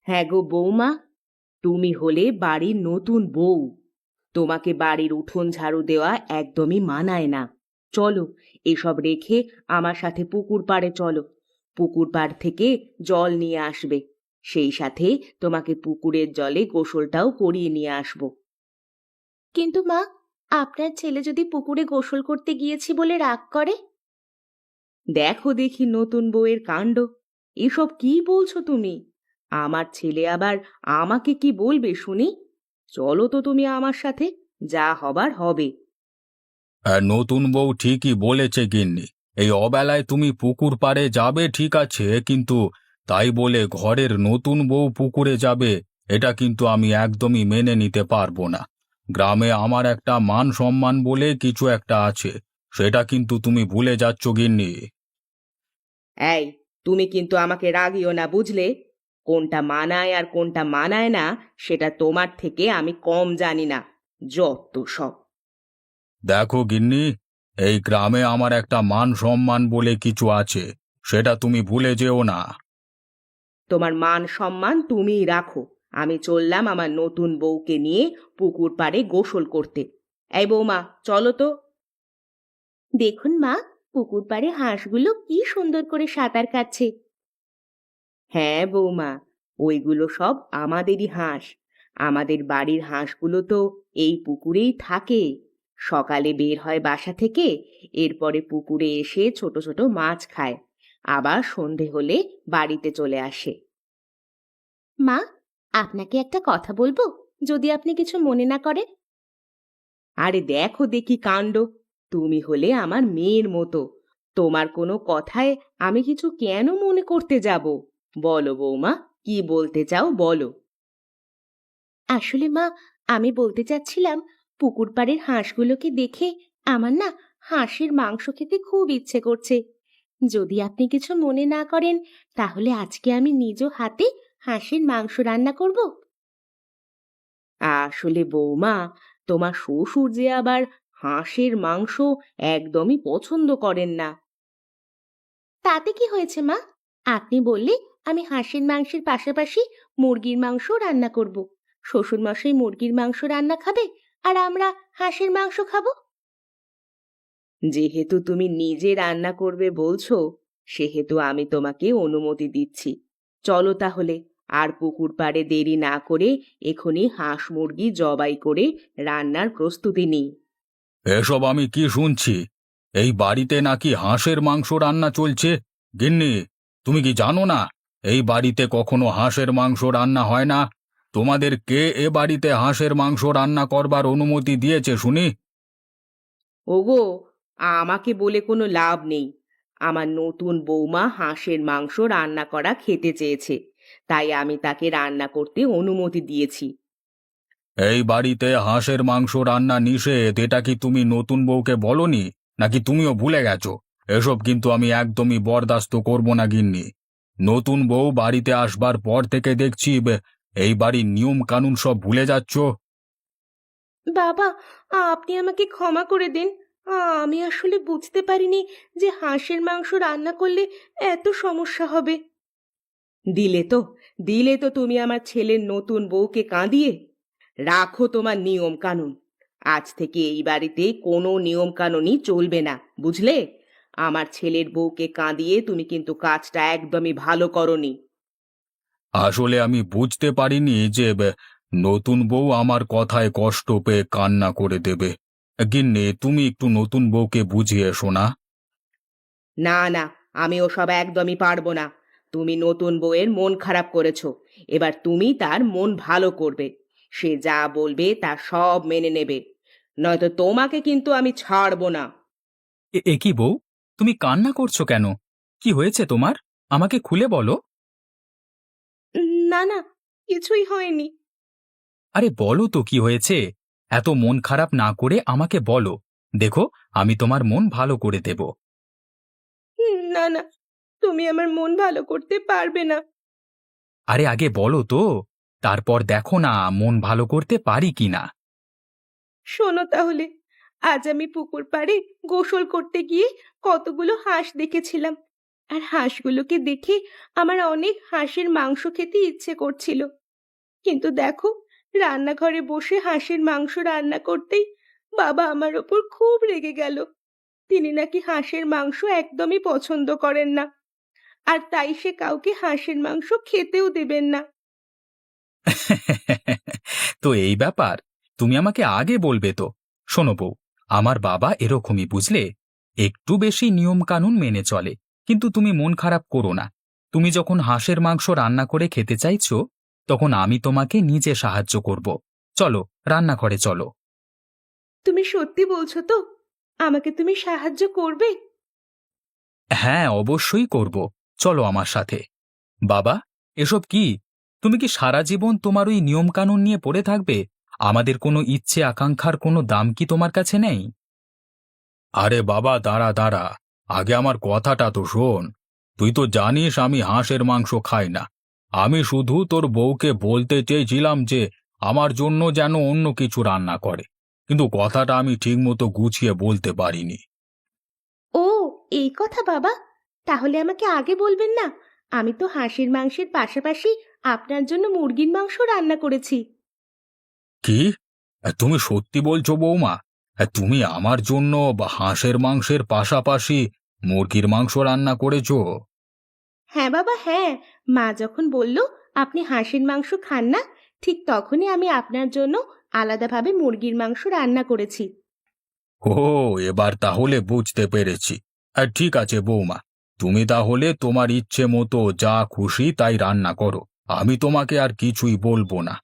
হ্যাঁ গো বৌমা, তুমি হলে বাড়ির নতুন বউ। তোমাকে বাড়ির উঠোন ঝাড়ু দেওয়া একদমই মানায় না। চলো, এসব রেখে আমার সাথে পুকুর পাড়ে চলো। পুকুর পাড় থেকে জল নিয়ে আসবে, সেই সাথে তোমাকে পুকুরের জলে গোসলটাও করিয়ে নিয়ে আসবো। কিন্তু মা, আপনার ছেলে যদি পুকুরে গোসল করতে গিয়েছি বলে রাগ করে? দেখো দেখি নতুন বউয়ের কাণ্ড, এসব কি বলছো তুমি? আমার ছেলে আবার আমাকে কি বলবে শুনি? চলো তো তুমি আমার সাথে, যা হবার হবে। নতুন বউ ঠিকই বলেছে গিন্নি। এই অবেলায় তুমি পুকুর পাড়ে যাবে ঠিক আছে, কিন্তু তাই বলে ঘরের নতুন বউ পুকুরে যাবে, এটা কিন্তু আমি একদমই মেনে নিতে পারবো না। গ্রামে আমার একটা মান সম্মান বলে কিছু একটা আছে, সেটা কিন্তু তুমি ভুলে যাচ্ছ গিন্নি। এই, তুমি কিন্তু আমাকে রাগিও না, বুঝলে? কোনটা মানায় আর কোনটা মানায় না সেটা তোমার থেকে আমি কম জানি না। যত সব। দেখো গিন্নি, এই গ্রামে আমার একটা মান সম্মান বলে কিছু আছে, সেটা তুমি ভুলে যেও না। তোমার মান সম্মান তুমিই রাখো। আমি চললাম আমার নতুন বউকে নিয়ে পুকুর পাড়ে গোসল করতে। এই বৌমা, চলো তো। দেখুন মা, পুকুর পাড়ে হাঁসগুলো কি সুন্দর করে সাঁতার কাটছে। হ্যাঁ বৌমা, ওইগুলো সব আমাদেরই হাঁস। আমাদের বাড়ির হাঁসগুলো তো এই পুকুরেই থাকে। সকালে বের হয় বাসা থেকে, এরপরে পুকুরে এসে ছোট ছোট মাছ খায়, আবার সন্ধে হলে বাড়িতে চলে আসে। মা, আপনাকে একটা কথা বলবো, যদি আপনি কিছু মনে না করেন? আরে দেখো দেখি কাণ্ড, তুমি হলে আমার মেয়ের মতো। তোমার কোনো কথায় আমি কিছু কেন মনে করতে যাব? বলো বৌমা, কি বলতে চাও বলো। আসলে মা, আমি বলতে চাচ্ছিলাম, পুকুর পাড়ের হাঁসগুলোকে দেখে আমার না হাঁসের মাংস খেতে খুব ইচ্ছে করছে। যদি আপনি কিছু মনে না করেন, তাহলে আজকে আমি নিজ হাতে হাঁসের মাংস রান্না করব। আসলে বৌমা, তোমার শ্বশুর যে আবার হাঁসের মাংস একদমই পছন্দ করেন না। তাতে কি হয়েছে মা? আপনি বললে আমি হাঁসের মাংসের পাশাপাশি মুরগির মাংসও রান্না করব। শ্বশুর মশাই মুরগির মাংস রান্না খাবে, আর আমরা হাঁসের মাংস খাবো। যেহেতু তুমি নিজে রান্না করবে বলছো, সেহেতু আমি তোমাকে অনুমতি দিচ্ছি। চলো তাহলে, আর পুকুর পাড়ে দেরি না করে এখনই হাঁস মুরগি জবাই করে রান্নার প্রস্তুতি নিই। এসব আমি কি শুনছি? এই বাড়িতে নাকি হাঁসের মাংস রান্না চলছে? গিন্নি, তুমি কি জানো না এই বাড়িতে কখনো হাঁসের মাংস রান্না হয় না? তোমাদের কে এ বাড়িতে হাঁসের মাংস রান্না করবার অনুমতি দিয়েছে শুনি? ওগো, আমাকে বলে কোনো লাভ নেই। আমার নতুন বৌমা হাঁসের মাংস রান্না করা খেতে চেয়েছে, তাই আমি তাকে রান্না করতে অনুমতি দিয়েছি। এই বাড়িতে হাঁসের মাংস রান্না নিষেধ, এটা কি তুমি নতুন বউকে বলনি, নাকি তুমিও ভুলে গেছো? এসব কিন্তু আমি একদমই বরদাস্ত করব না গিন্নি। নতুন বউ বাড়িতে আসবার পর থেকে দেখছি এই বাড়ির নিয়ম কানুন সব ভুলে যাচ্ছ। বাবা, আপনি আমাকে ক্ষমা করে দিন। আমি আসলে বুঝতে পারিনি যে হাঁসের মাংস রান্না করলে এত সমস্যা হবে। দিলে তো, দিলে তো তুমি আমার ছেলের নতুন বউকে কাঁদিয়ে। রাখো তোমার নিয়ম কানুন। আজ থেকে এই বাড়িতে কোনো নিয়ম কানুনই চলবে না, বুঝলে? আমার ছেলের বউকে কাঁদিয়ে তুমি কিন্তু কাজটা একদমই ভালো করনি। আসলে আমি বুঝতে পারিনি যে নতুন বউ আমার কথায় কষ্ট পেয়ে কান্না করে দেবে। গিন্নি, তুমি একটু নতুন বউকে বুঝিয়ে শোনা। না না, আমি ওসব একদমই পারবো না। তুমি নতুন বউয়ের মন খারাপ করেছো, এবার তুমি তার মন ভালো করবে। সে যা বলবে তা সব মেনে নেবে, নয়তো তোমাকে কিন্তু আমি ছাড়বো না। এ কি বউ, তুমি কান্না করছো কেন? কি হয়েছে তোমার? আমাকে খুলে বলো। না না, কিছুই হয়নি। আরে বলো তো কি হয়েছে। এত মন খারাপ না করে আমাকে বলো। দেখো, আমি তোমার মন ভালো করে দেব। না না, তুমি আমার মন ভালো করতে পারবে না। আরে আগে বলো তো, তারপর দেখো না মন ভালো করতে পারি কিনা। শোনো তাহলে, আজ আমি পুকুর পাড়ে গোসল করতে গিয়ে কতগুলো হাঁস দেখেছিলাম। আর হাঁসগুলোকে দেখে আমার অনেক হাঁসের মাংস খেতে ইচ্ছে করছিল। কিন্তু দেখো, রান্নাঘরে বসে হাঁসের মাংস রান্না করতেই বাবা আমার ওপর খুব রেগে গেল। তিনি নাকি হাঁসের মাংস একদমই পছন্দ করেন না, আর তাই সে কাউকে হাঁসের মাংস খেতেও দেবেন না। তো এই ব্যাপার, তুমি আমাকে আগে বলবে তো। শোনো বউ, আমার বাবা এরকমই, বুঝলে? একটু বেশি নিয়ম কানুন মেনে চলে, কিন্তু তুমি মন খারাপ করো না। তুমি যখন হাঁসের মাংস রান্না করে খেতে চাইছো, তখন আমি তোমাকে নিজে সাহায্য করব। চলো, রান্নাঘরে চলো। তুমি সত্যি বলছো তো? আমাকে তুমি সাহায্য করবে? হ্যাঁ, অবশ্যই করব। চলো আমার সাথে। বাবা, এসব কি? তুমি কি সারা জীবন তোমার ওই নিয়মকানুন নিয়ে পড়ে থাকবে? আমাদের কোনো ইচ্ছে আকাঙ্ক্ষার কোনো দাম কি তোমার কাছে নেই? আরে বাবা, দাঁড়া দাঁড়া, আগে আমার কথাটা তো শোন। তুই তো জানিস আমি হাঁসের মাংস খাই না। আমি শুধু তোর বউকে বলতে চেয়েছিলাম যে আমার জন্য যেন অন্য কিছু রান্না করে, কিন্তু কথাটা আমি ঠিকমতো গুছিয়ে বলতে পারিনি। ও, এই কথা বাবা! তাহলে আমাকে আগে বলবেন না? আমি তো হাঁসের মাংসের পাশাপাশি আপনার জন্য মুরগির মাংস রান্না করেছি। কি? তুমি সত্যি বলছো বৌমা? তুমি আমার জন্য হাঁসের মাংসের পাশাপাশি মুরগির মাংস রান্না করেছো? হ্যাঁ বাবা, হ্যাঁ। মা যখন বলল আপনি হাঁসের মাংস খান না, ঠিক তখনই আমি আপনার জন্য আলাদাভাবে মুরগির মাংস রান্না করেছি। ও, এবার তাহলে বুঝতে পেরেছি। ঠিক আছে বৌমা, তুমি তাহলে তোমার ইচ্ছে মতো যা খুশি তাই রান্না করো। আমি তোমাকে আর কিছুই বলবো না।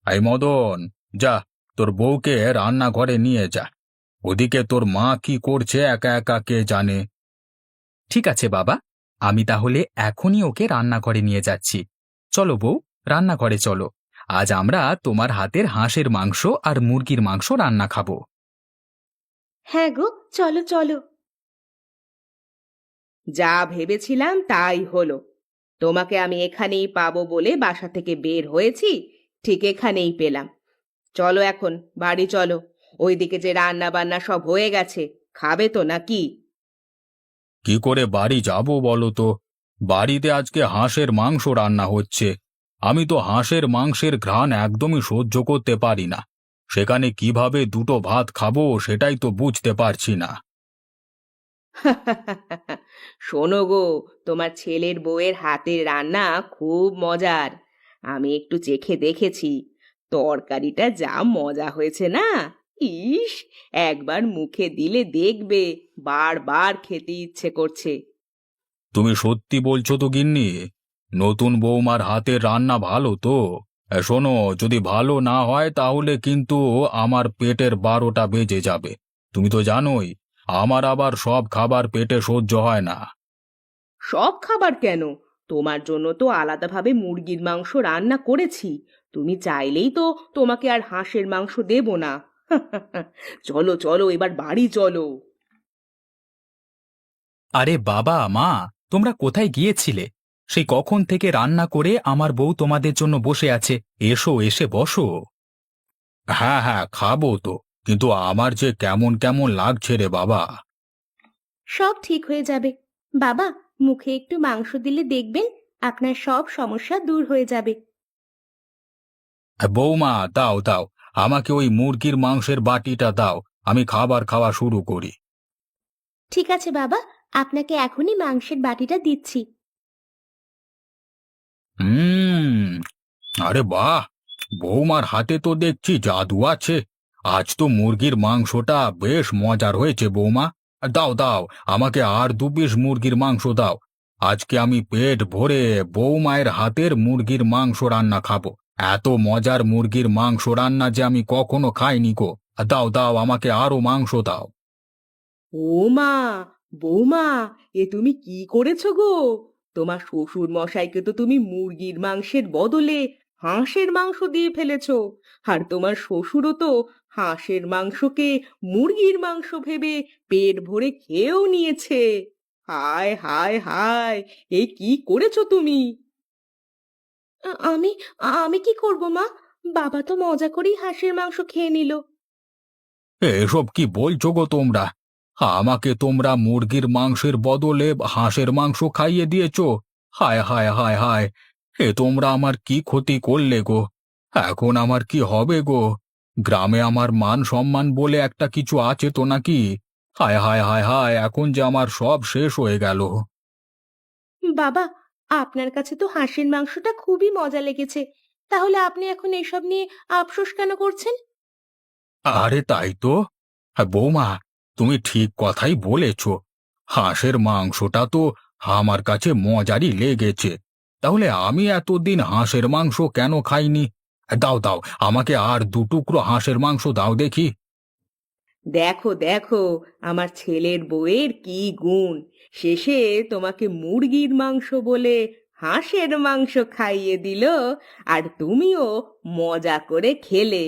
এই মদন, যা, তোর বউকে রান্নাঘরে নিয়ে যা। ওদিকে তোর মা কি করছে একা একা কে জানে। ঠিক আছে বাবা, আমি তাহলে এখনই ওকে রান্নাঘরে নিয়ে যাচ্ছি। চলো বউ, রান্নাঘরে চলো। আজ আমরা তোমার হাতের হাঁসের মাংস আর মুরগির মাংস রান্না খাবো। হ্যাঁ গো, চলো চলো। যা ভেবেছিলাম তাই হলো। তোমাকে আমি এখানেই পাবো বলে বাসা থেকে বের হয়েছি, ঠিক এখানেই পেলাম। চলো এখন বাড়ি চলো। ওইদিকে যে রান্না বান্না সব হয়ে গেছে, খাবে তো নাকি? কি করে বাড়ি যাব বলো তো? বাড়িতে আজকে হাঁসের মাংস রান্না হচ্ছে। আমি তো হাঁসের মাংসের ঘ্রাণ একদমই সহ্য করতে পারি না। সেখানে কিভাবে দুটো ভাত খাবো সেটাই তো বুঝতে পারছি না। শোনো গো, তোমার ছেলের বউয়ের হাতের রান্না খুব মজার। আমি একটু চেখে দেখেছি। তরকারিটা যা মজা হয়েছে না! ইস, একবার মুখে দিলে দেখবে বারবার খেতে ইচ্ছে করছে। তুমি সত্যি বলছো তো গিন্নি? নতুন বৌমার হাতের রান্না ভালো তো? শোনো, যদি ভালো না হয় তাহলে কিন্তু আমার পেটের 12টা বেজে যাবে। তুমি তো জানোই, আমার আবার সব খাবার পেটে সহ্য হয় না। সব খাবার কেন? তোমার জন্য তো আলাদাভাবে মুরগির মাংস রান্না করেছি। তুমি চাইলেই তো তোমাকে আর হাঁসের মাংস দেব না। চলো চলো, এবার বাড়ি চলো। আরে বাবা, মা, তোমরা কোথায় গিয়েছিলে? সেই কখন থেকে রান্না করে আমার বউ তোমাদের জন্য বসে আছে। এসো, এসে বসো। হ্যাঁ হ্যাঁ, খাবো তো, কিন্তু আমার যে কেমন কেমন লাগছে রে বাবা। সব ঠিক হয়ে যাবে বাবা। মুখে একটু মাংস দিলে দেখবেন আপনার সব সমস্যা দূর হয়ে যাবে। বৌমা, দাও দাও, আমাকে ওই মুরগির মাংসের বাটিটা দাও। আমি খাবার খাওয়া শুরু করি। ঠিক আছে বাবা, আপনাকে এখনই মাংসের বাটিটা দিচ্ছি। হুম, আরে বাহ, বৌমার হাতে তো দেখছি জাদু আছে। আজ তো মুরগির মাংসটা বেশ মজার হয়েছে বৌমা। দাও দাও, আমাকে আর 2 পিস মুরগির মাংস দাও। আজকে আমি পেট ভরে বৌমায়ের হাতের মুরগির মাংস রান্না খাবো। এত মজার মুরগির মাংস রান্না যে আমি কখনো খাইনি গো। দাও দাও, আমাকে আরো মাংস দাও। ও মা, বৌমা, এ তুমি কি করেছো গো? তোমার শ্বশুর মশাইকে তো তুমি মুরগির মাংসের বদলে হাঁসের মাংস দিয়ে ফেলেছো। আর তোমার শ্বশুরও তো হাঁসের মাংসকে মুরগির মাংস ভেবে পেট ভরে খেয়েও নিয়েছে। হায় হায় হায়, এ কি করেছো তুমি? আমি আমি কি করব মা? বাবা তো মজা করেই হাঁসের মাংস খেয়ে নিল। এসব কি বলছো গো তোমরা? আমাকে তোমরা মুরগির মাংসের বদলে হাঁসের মাংস খাইয়ে দিয়েছো। হায় হায় হায় হায়, এ তোমরা আমার কি ক্ষতি করলে গো? এখন আমার কি হবে গো? গ্রামে আমার মান সম্মান বলে একটা কিছু আছে তো নাকি? হায় হায় হায় হায়, এখন যে আমার সব শেষ হয়ে গেল। বাবা, আপনার কাছে তো হাঁসের মাংসটা খুবই মজা লেগেছে, তাহলে আপনি এখন এসব নিয়ে আফসোস কেন করছেন? আরে তাই তো। বৌমা, তুমি ঠিক কথাই বলেছ। হাঁসের মাংসটা তো আমার কাছে মজারই লেগেছে। তাহলে আমি এতদিন হাঁসের মাংস কেন খাইনি? দাও দাও, আমাকে আর 2 টুকরো হাঁসের মাংস দাও দেখি। দেখো দেখো, আমার ছেলের বউয়ের কি গুণ! শেষে তোমাকে মুরগির মাংস বলে হাঁসের মাংস খাইয়ে দিল, আর তুমিও মজা করে খেলে।